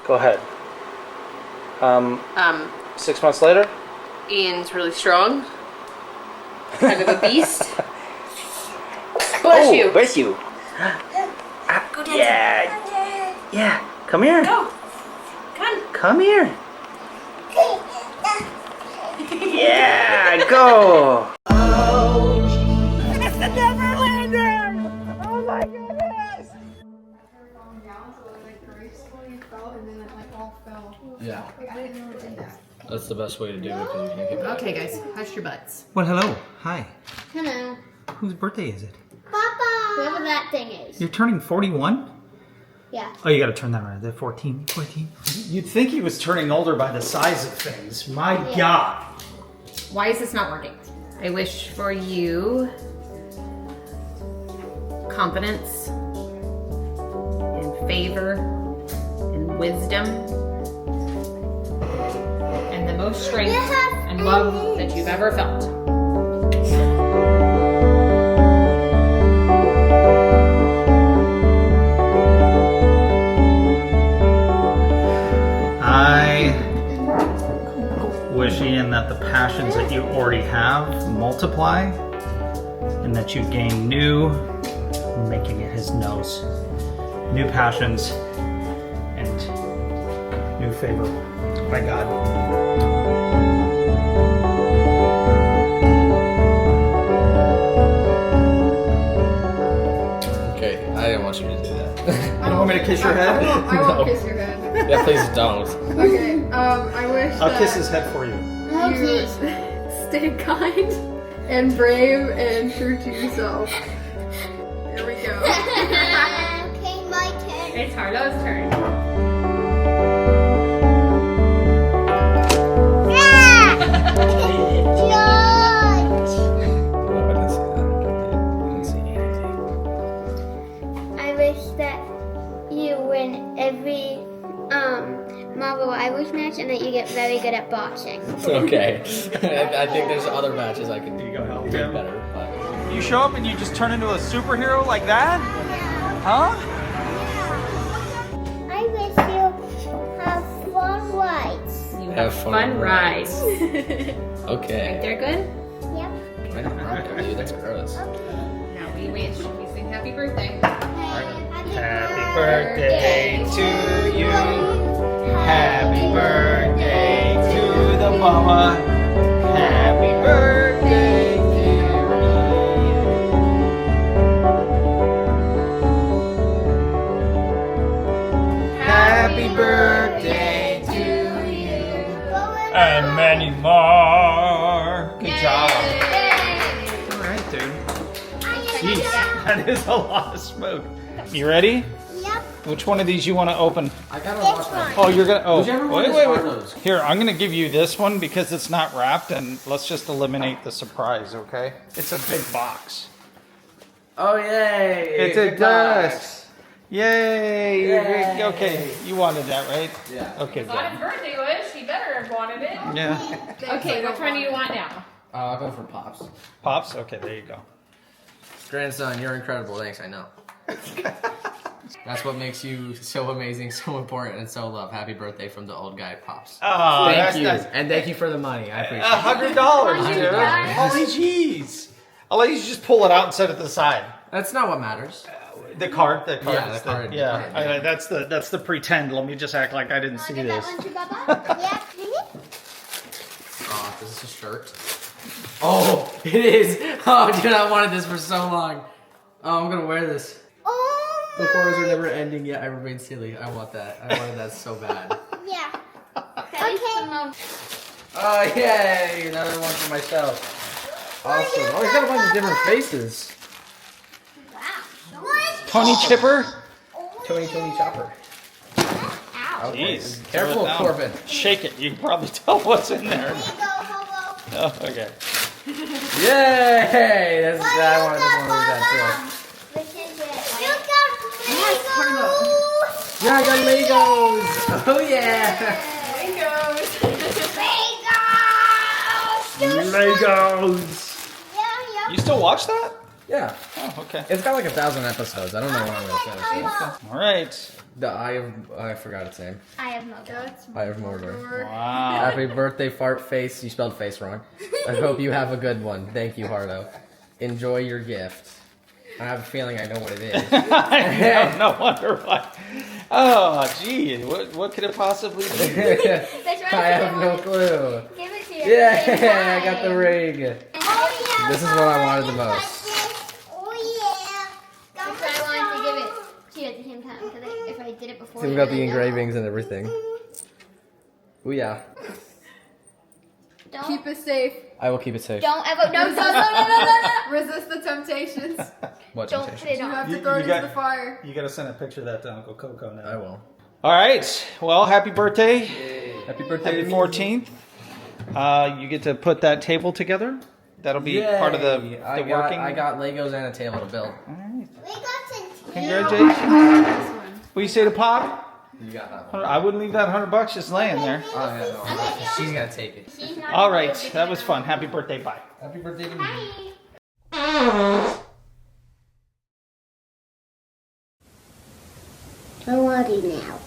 Go ahead. 6 months later? Ian's really strong. Kind of a beast. Bless you. Bless you. Go dance. Yeah. Yeah. Come here. Go. Come here. Yeah, go. Oh, it's the Neverlander. Oh my goodness. Yeah. That's the best way to do it because you can get Okay, guys, hush your butts. Well, hello. Hi. Hello. Whose birthday is it? Papa! Whoever that thing is. You're turning 41? Yeah. Oh, you gotta turn that around. The 14. You'd think he was turning older by the size of things. My God. Why is this not working? I wish for you confidence and favor and wisdom and the most strength and love that you've ever felt. I wish, Ian, that the passions that you already have multiply and that you gain new, I'm making it his nose, new passions and new favor by God. Okay, I didn't want you to do that. You don't want me to kiss your head? I won't kiss your head. Yeah, please don't. Okay, I wish I'll that kiss his head for you. you stay kind and brave and true to yourself. Here we go. Okay, my turn. It's Harlow's turn. I wish that you win every Marvel Rivals match and that you get very good at boxing. Okay. I think there's other matches I could do you go, help do him. better. But... You show up and you just turn into a superhero like that? Huh? I wish you have fun rides. You Have fun rides. Okay. They're good? Yep. I don't know, dude. That's gross. Now we wish. We sing happy birthday. Happy birthday to you. Happy birthday to the mama. Happy birthday, dear Ian. Happy birthday to you. And many more. Good job. All right, dude. Jeez, that is a lot of smoke. You ready? Yep. Which one of these you want to open? I gotta watch that. Oh, you're gonna. Oh, Whichever one is wait. Harlow's. Here, I'm gonna give you this one because it's not wrapped, and let's just eliminate the surprise, okay? It's a big box. Oh, yay! It's a dust. Yay! Yay. Okay, you wanted that, right? Yeah. Okay, Got his good. birthday wish. He better have wanted it. Yeah. Okay, which one do you want now? I'll go for Pops. Pops. Okay, there you go. Grandson, you're incredible. Thanks, I know. That's what makes you so amazing, so important, and so loved. Happy birthday from the old guy, Pops. Oh, Thank you. And thank you for the money. I appreciate it. $100, dude. $100. Holy jeez. I'll let you just pull it out and set it to the side. That's not what matters. The card. Yeah, is the card. Yeah, that's the pretend. Let me just act like I didn't see Give this. that one to Baba. Yep. Oh, is this a shirt? Oh, it is. Oh, dude, I wanted this for so long. Oh, I'm gonna wear this. Oh The horrors are never ending yet. I remain silly. I want that. I wanted that so bad. yeah. Okay. Oh, yay! Another one for myself. Awesome. Oh, he's got a bunch of different faces. Wow. Tony Chipper. Tony Chopper. Ow. Okay. Jeez. Careful, Throw it down. Corbin. Shake it. You can probably tell what's in there. There you go, Hobo. Oh, okay. Yay! That's I wanted this one with that Which is it? You got Legos. too. Yeah, I got Legos. Oh yeah. Legos. Legos. Yeah. You still watch that? Yeah. Oh, okay. It's got like 1,000 episodes. I don't know when I'm gonna finish it. All right. The I forgot its name. I have no doubt. That's Eye of Mordor. Wow. Happy birthday, fart face. You spelled face wrong. I hope you have a good one. Thank you, Hardo. Enjoy your gift. I have a feeling I know what it is. I no wonder why. Oh, gee. What could it possibly be? I have no clue. Give it to you. Yeah, I got the ring. Oh, yeah. This is what I wanted the most. Oh, yeah. That's what I wanted to give it to you at the same time. Because if I did it before. So we got the engravings and everything. Oh yeah. Don't, keep it safe. I will keep it safe. don't ever. No. Resist the temptations. What Don't put temptations? it You on. have to You- throw you it got- into the fire. You gotta send a picture of that to Uncle Coco now. I will. All right. Well, happy birthday. Happy birthday Happy to 14th. You get to put that table together. That'll be part of the working. I got Legos and a table to build. All right. We got to. Congratulations. This one. What do you say to Pop? You got that one. I wouldn't leave that $100 just laying there. Oh yeah, no. She's gonna take it. She's not All gonna right. do it. That was fun. Happy birthday. Bye. Happy birthday to me. Bye. I'm ready now.